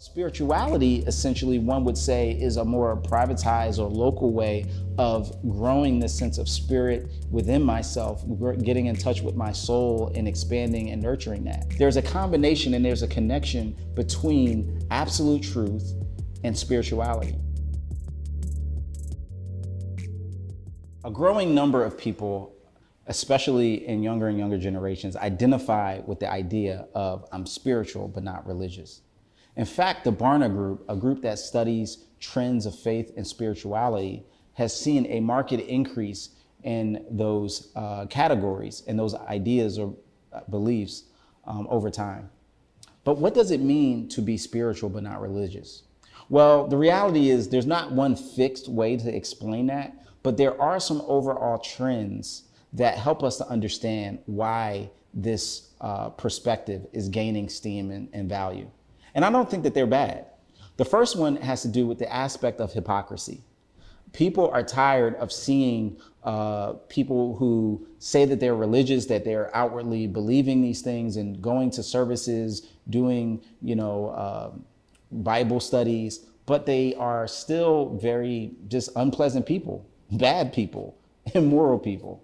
Spirituality, essentially, one would say, is a more privatized or local way of growing this sense of spirit within myself, getting in touch with my soul and expanding and nurturing that. There's a combination and there's a connection between absolute truth and spirituality. A growing number of people, especially in younger and younger generations, identify with the idea of I'm spiritual but not religious. In fact, the Barna Group, a group that studies trends of faith and spirituality, has seen a marked increase in those categories and those ideas or beliefs over time. But what does it mean to be spiritual but not religious? Well, the reality is there's not one fixed way to explain that, but there are some overall trends that help us to understand why this perspective is gaining steam and value. And I don't think that they're bad. The first one has to do with the aspect of hypocrisy. People are tired of seeing people who say that they're religious, that they're outwardly believing these things and going to services, doing, Bible studies, but they are still very just unpleasant people, bad people, immoral people.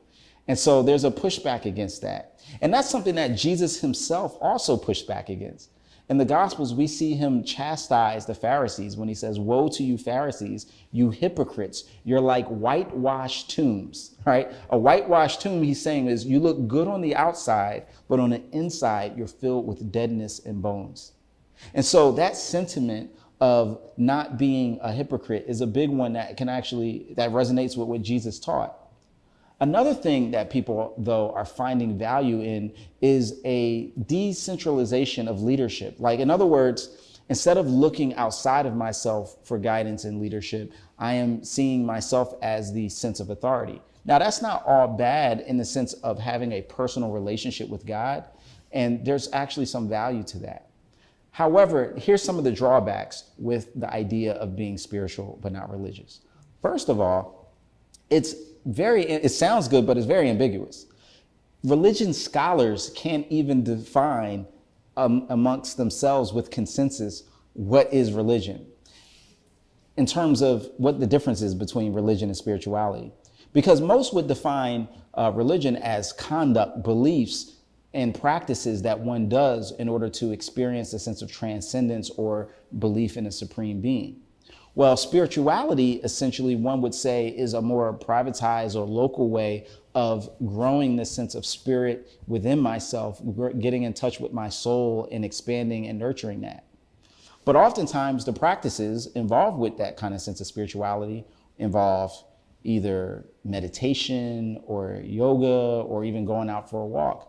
And so there's a pushback against that. And that's something that Jesus himself also pushed back against. In the Gospels, we see him chastise the Pharisees when he says, "Woe to you, Pharisees, you hypocrites. You're like whitewashed tombs," right? A whitewashed tomb, he's saying, is you look good on the outside, but on the inside, you're filled with deadness and bones. And so that sentiment of not being a hypocrite is a big one that that resonates with what Jesus taught. Another thing that people, though, are finding value in is a decentralization of leadership. Like, in other words, instead of looking outside of myself for guidance and leadership, I am seeing myself as the sense of authority. Now, that's not all bad in the sense of having a personal relationship with God, and there's actually some value to that. However, here's some of the drawbacks with the idea of being spiritual but not religious. First of all, it sounds good, but it's very ambiguous. Religion scholars can't even define amongst themselves with consensus what is religion in terms of what the difference is between religion and spirituality. Because most would define religion as conduct, beliefs, and practices that one does in order to experience a sense of transcendence or belief in a supreme being. Well, spirituality, essentially, one would say, is a more privatized or local way of growing this sense of spirit within myself, getting in touch with my soul and expanding and nurturing that. But oftentimes the practices involved with that kind of sense of spirituality involve either meditation or yoga or even going out for a walk.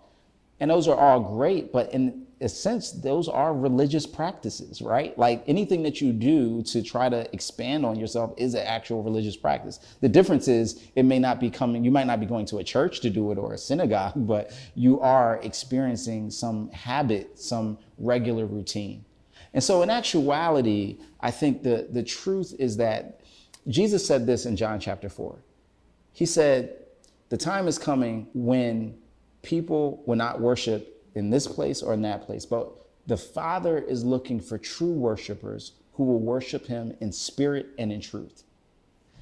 And those are all great, but in a sense, those are religious practices, right? Like anything that you do to try to expand on yourself is an actual religious practice. The difference is you might not be going to a church to do it or a synagogue, but you are experiencing some habit, some regular routine. And so in actuality, I think the truth is that Jesus said this in John chapter 4. He said, the time is coming when people will not worship in this place or in that place, but the Father is looking for true worshipers who will worship him in spirit and in truth.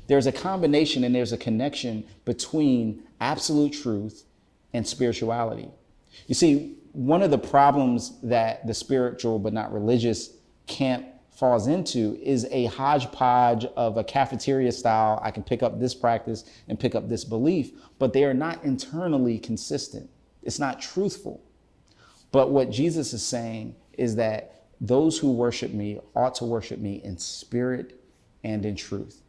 There's a combination and there's a connection between absolute truth and spirituality. You see, one of the problems that the spiritual but not religious camp falls into is a hodgepodge of a cafeteria style. I can pick up this practice and pick up this belief, but they are not internally consistent. It's not truthful. But what Jesus is saying is that those who worship me ought to worship me in spirit and in truth.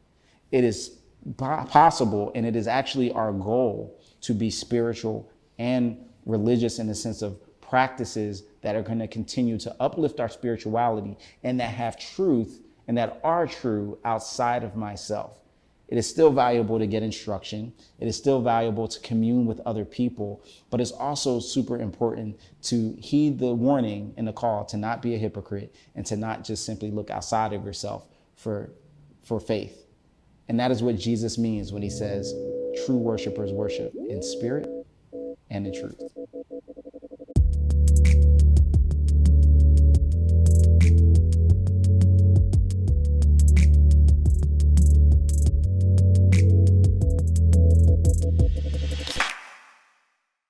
It is possible, and it is actually our goal to be spiritual and religious in the sense of practices that are going to continue to uplift our spirituality and that have truth and that are true outside of myself. It is still valuable to get instruction. It is still valuable to commune with other people, but it's also super important to heed the warning and the call to not be a hypocrite and to not just simply look outside of yourself for faith. And that is what Jesus means when he says true worshipers worship in spirit and in truth.